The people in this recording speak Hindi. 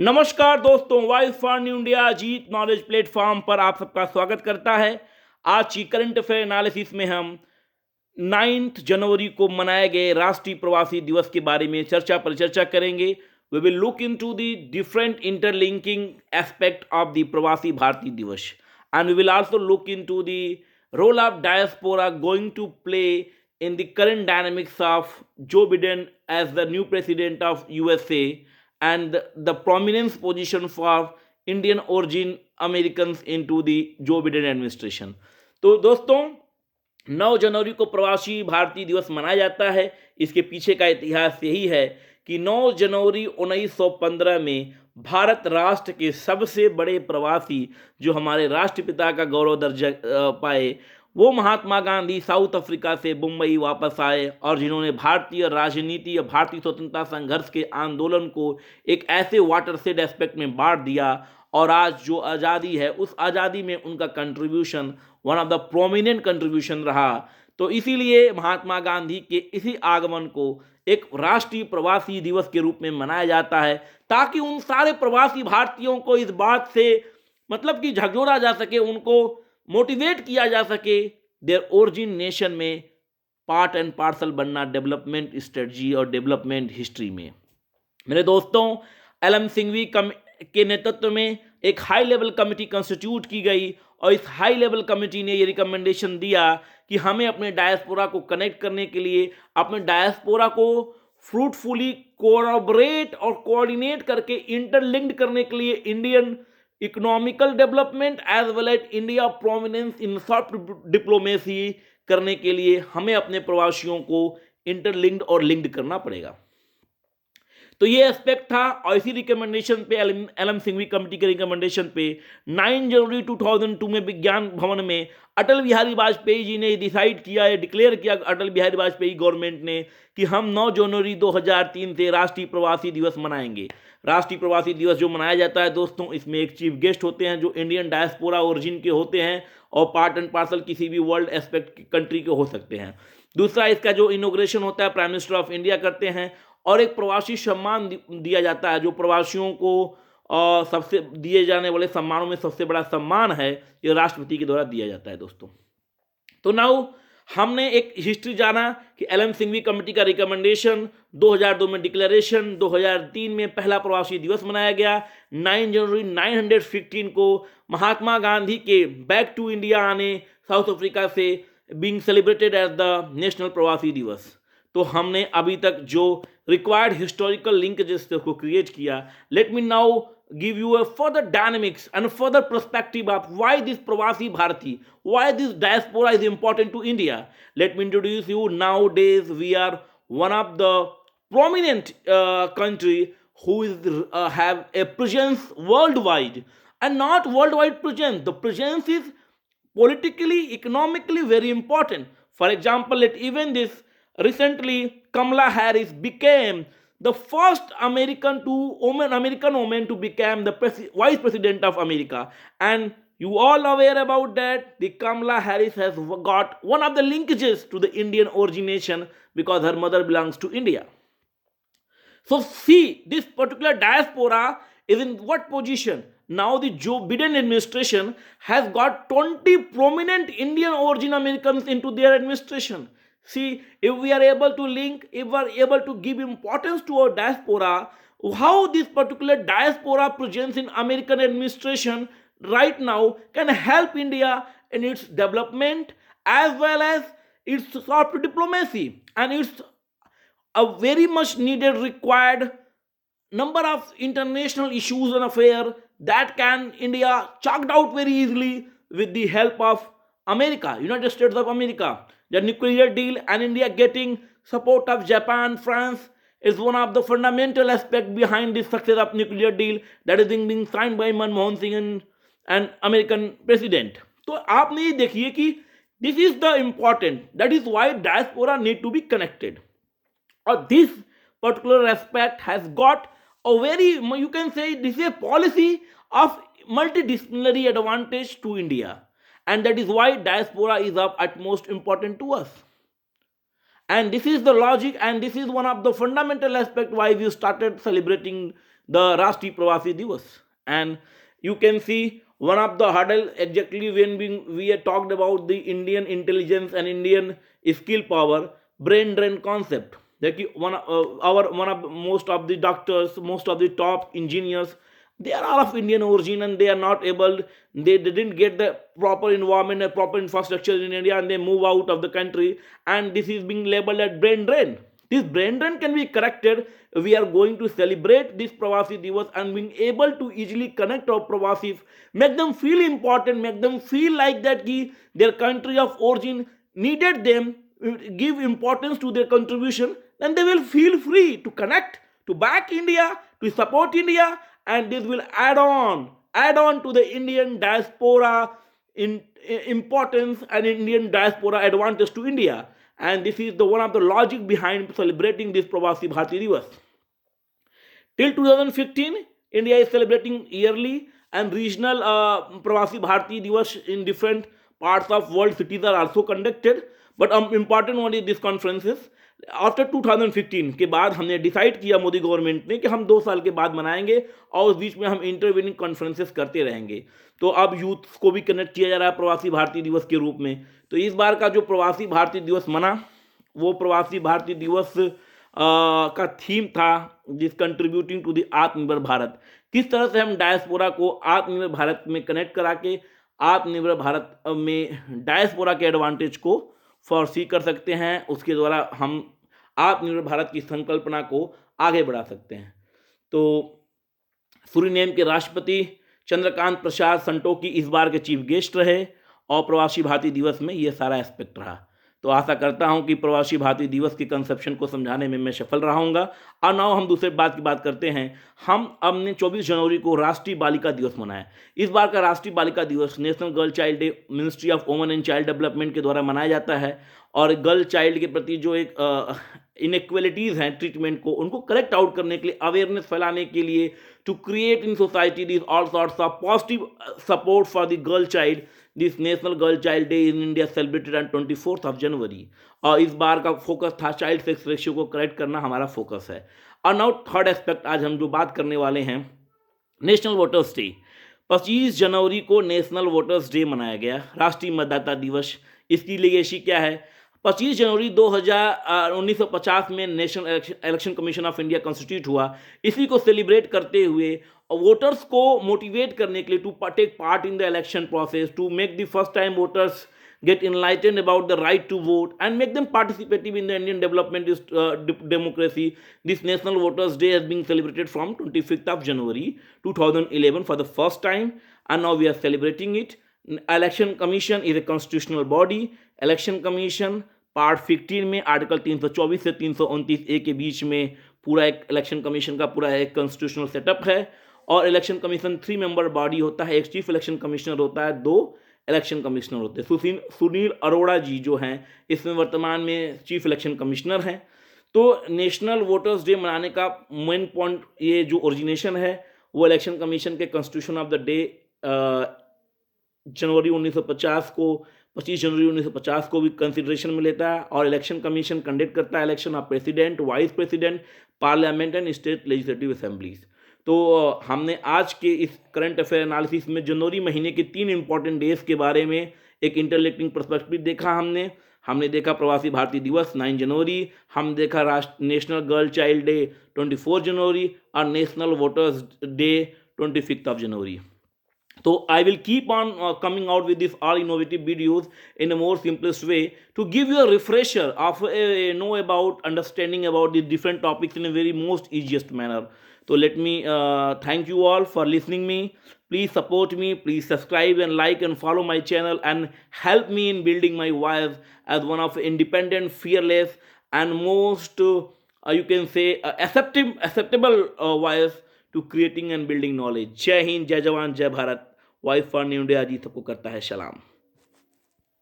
नमस्कार दोस्तों, voice for new India Jeet knowledge platform पर आप सबका स्वागत करता है। आज की करंट अफेयर एनालिसिस में हम 9 जनवरी को मनाए गए राष्ट्रीय प्रवासी दिवस के बारे में परिचर्चा करेंगे। We will look into the different interlinking aspect of the Pravasi Bharatiya Divas and we will also look into the role of diaspora going to play in the current dynamics of Joe Biden as the new president of USA and the prominence position for Indian origin Americans into the Joe Biden administration। तो दोस्तों, 9 जनवरी को प्रवासी भारतीय दिवस मनाया जाता है। इसके पीछे का इतिहास यही है कि 9 जनवरी 1915 में भारत राष्ट्र के सबसे बड़े प्रवासी जो हमारे राष्ट्रपिता का गौरव दर्जा पाए, वो महात्मा गांधी साउथ अफ्रीका से मुंबई वापस आए और जिन्होंने भारतीय राजनीति या भारतीय स्वतंत्रता संघर्ष के आंदोलन को एक ऐसे वाटरशेड एस्पेक्ट में बांट दिया और आज जो आज़ादी है उस आज़ादी में उनका contribution one of the prominent contribution रहा। तो इसीलिए महात्मा गांधी के इसी आगमन को एक राष्ट्रीय प्रवासी दिवस के रूप में मनाया जाता है, ताकि उन सारे प्रवासी भारतीयों को इस बात से मतलब कि झकझोरा जा सके, उनको मोटिवेट किया जा सके देयर ओरिजिन नेशन में पार्ट एंड पार्सल बनना डेवलपमेंट स्ट्रेटजी और डेवलपमेंट हिस्ट्री में। मेरे दोस्तों, एलएम सिंघवी के नेतृत्व में एक हाई लेवल कमेटी कंस्टिट्यूट की गई और इस हाई लेवल कमेटी ने ये रिकमेंडेशन दिया कि हमें अपने डायस्पोरा को कनेक्ट करने के लिए, अपने डायस्पोरा को फ्रूटफुली कोलैबोरेट और कोऑर्डिनेट करके इंटरलिंक्ड करने के लिए Indian economical development as well as India prominence in soft diplomacy करने के लिए हमें अपने प्रवासियों को इंटरलिंक्ड और लिंक्ड करना पड़ेगा। तो ये एस्पेक्ट था और इसी रिकमेंडेशन पे एलएम सिंघवी कमेटी के रिकमेंडेशन पे 9 जनवरी 2002 में विज्ञान भवन में अटल बिहारी वाजपेयी जी ने डिसाइड किया, डिक्लेयर किया अटल बिहारी वाजपेयी गवर्नमेंट ने कि हम 9 जनवरी 2003 से राष्ट्रीय प्रवासी दिवस मनाएंगे। राष्ट्रीय प्रवासी दिवस जो मनाया जाता है दोस्तों, इसमें एक चीफ गेस्ट होते हैं जो इंडियन डायस्पोरा ओरिजिन के होते हैं और पार्ट एंड पार्सल किसी भी वर्ल्ड एस्पेक्ट कंट्री के हो सकते हैं। दूसरा, इसका जो इनॉग्रेशन होता है प्राइम मिनिस्टर ऑफ इंडिया करते हैं और एक प्रवासी सम्मान दिया जाता है जो प्रवासियों को सबसे दिए जाने वाले सम्मानों में सबसे बड़ा सम्मान है, ये राष्ट्रपति के द्वारा दिया जाता है दोस्तों। तो नाउ हमने एक हिस्ट्री जाना कि एलएम सिंघवी कमेटी का रिकमेंडेशन, 2002 में डिक्लेरेशन, 2003 में पहला प्रवासी दिवस मनाया गया, 9 जनवरी 915 को महात्मा गांधी के बैक टू इंडिया आने साउथ अफ्रीका से being celebrated as the national Pravasi Divas. तो हमने अभी तक जो रिक्वायर्ड हिस्टोरिकल लिंकेजेस को क्रिएट किया। Let me now give you a further dynamics and further perspective of why this Pravasi Bharati, why this diaspora is important to India. Let me introduce you. Nowadays, we are one of the prominent country who is have a presence worldwide, and not worldwide presence. The presence is politically, economically very important. For example, let even this recently Kamala Harris became the first American woman to become the vice president of America, and you all aware about that. The Kamala Harris has got one of the linkages to the Indian origination because her mother belongs to India. So see, this particular diaspora is in what position? Now the Joe Biden administration has got 20 prominent Indian origin Americans into their administration. See, if we are able to link, if we are able to give importance to our diaspora, how this particular diaspora presence in American administration right now can help India in its development as well as its soft diplomacy, and it's a very much needed required number of international issues and affairs that can India chalked out very easily with the help of America, United States of America. The nuclear deal and India getting support of Japan, France is one of the fundamental aspects behind the success of nuclear deal that is being signed by Manmohan Singh and American president. तो आपने ये देखिए कि this is the important, that is why diaspora need to be connected. Or this particular aspect has got a very, you can say this is a policy of multidisciplinary advantage to India. And that is why diaspora is of utmost important to us. And this is the logic, and this is one of the fundamental aspects why we started celebrating the Rashtriya Pravasi Divas. And you can see one of the hurdle exactly when we had talked about the Indian intelligence and Indian skill power, brain drain concept. That one of most of the doctors, most of the top engineers, they are all of Indian origin and they are not able, they didn't get the proper environment and proper infrastructure in India and they move out of the country, and this is being labeled as brain drain. This brain drain can be corrected. We are going to celebrate this Pravasi Divas and being able to easily connect our Pravasis, make them feel important, make them feel like that their country of origin needed them, give importance to their contribution, then they will feel free to connect, to back India, to support India, and this will add on to the Indian diaspora in importance and Indian diaspora advantage to India. And this is the one of the logic behind celebrating this Pravasi Bharati Divas. Till 2015, India is celebrating yearly and regional Pravasi Bharati Divas in different parts of world cities are also conducted. But important one is this conferences. After 2015 के बाद हमने डिसाइड किया मोदी गवर्नमेंट ने कि हम 2 साल के बाद मनाएंगे और उस बीच में हम इंटरवेनिंग कॉन्फ्रेंसेस करते रहेंगे. तो अब यूथ को भी कनेक्ट किया जा रहा है प्रवासी भारतीय दिवस के रूप में. तो इस बार का जो प्रवासी भारतीय दिवस मना, वो प्रवासी भारतीय दिवस का थीम था जिस कंट्रीब्यूटिंग टू द आत्मनिर्भर भारत. किस तरह से हम डायस्पोरा को आत्मनिर्भर भारत में कनेक्ट करा के आत्मनिर्भर भारत में डायस्पोरा के एडवांटेज को फॉरसी कर सकते हैं, उसके द्वारा हम आत्मनिर्भर भारत की संकल्पना को आगे बढ़ा सकते हैं. तो सूरीनेम के राष्ट्रपति चंद्रकांत प्रसाद संतोखी इस बार के चीफ गेस्ट रहे और प्रवासी भारतीय दिवस में ये सारा एस्पेक्ट रहा. तो आशा करता हूं कि प्रवासी भारतीय दिवस की कंसेप्शन को समझाने में मैं सफल रहा हूँगा. और नाउ हम दूसरे बात की बात करते हैं. हमने 24 जनवरी को राष्ट्रीय बालिका दिवस मनाया. इस बार का राष्ट्रीय बालिका दिवस national girl child day ministry of women and child development के द्वारा मनाया जाता है. और गर्ल चाइल्ड के प्रति जो एक इनइक्वलिटीज़ हैं ट्रीटमेंट को, उनको करेक्ट आउट करने के लिए, अवेयरनेस फैलाने के लिए, to create in society this all sorts of positive support for the girl child, this national girl child day in India celebrated on 24 January. और इस बार का फोकस था चाइल्ड सेक्स रेशियो को करेक्ट करना, हमारा फोकस है. और नाउ थर्ड एस्पेक्ट आज हम जो बात करने वाले हैं, नेशनल वोटर्स डे. 25 जनवरी को नेशनल वोटर्स डे मनाया गया, राष्ट्रीय मतदाता दिवस. इसकी लेगेसी क्या है? 25 जनवरी 1950 में national election commission of India constitute हुआ. इसी को सेलिब्रेट करते हुए वोटर्स को मोटिवेट करने के लिए to take part in the election process, to make the first time voters get enlightened about the right to vote and make them participative in the Indian development democracy. This National Voters Day has been celebrated from 25th of January 2011 for the first time, and now we are celebrating it. Election Commission is a constitutional body. Election Commission part 15 में आर्टिकल 324 से 329 ए के बीच में पूरा एक इलेक्शन कमीशन का पूरा एक कॉन्स्टिट्यूशनल सेटअप है. और इलेक्शन कमीशन 3 मेंबर बॉडी होता है. एक चीफ इलेक्शन कमिश्नर होता है, 2 इलेक्शन कमिश्नर होते हैं. सुनील अरोड़ा जी जो हैं इसमें वर्तमान में चीफ इलेक्शन कमिश्नर हैं. तो नेशनल वोटर्स डे मनाने का मेन पॉइंट, ये जो ओरिजिनेशन है वो इलेक्शन कमीशन के कॉन्स्टिट्यूशन ऑफ द डे जनवरी 1950 को 25 जनवरी 1950 को भी कंसिडरेशन में लेता है. और इलेक्शन कमीशन कंडक्ट करता है election of president, vice president, parliament and state legislative assemblies. तो हमने आज के इस करंट अफेयर एनालिसिस में जनवरी महीने के 3 इंपॉर्टेंट डेज के बारे में एक इंटरलेक्टिंग पर्सपेक्टिव देखा. हमने देखा प्रवासी भारतीय दिवस 9 जनवरी, हम देखा national girl child day 24 January और national voters day 25 January. So I will keep on coming out with these all innovative videos in a more simplest way to give you a refresher of know about understanding about the different topics in a very most easiest manner. So let me thank you all for listening me. Please support me. Please subscribe and like and follow my channel and help me in building my voice as one of independent, fearless and most you can say acceptable voice to creating and building knowledge. जय हिंद, जय जवान, जय Bharat. Wife for new India जी सबको करता है सलाम.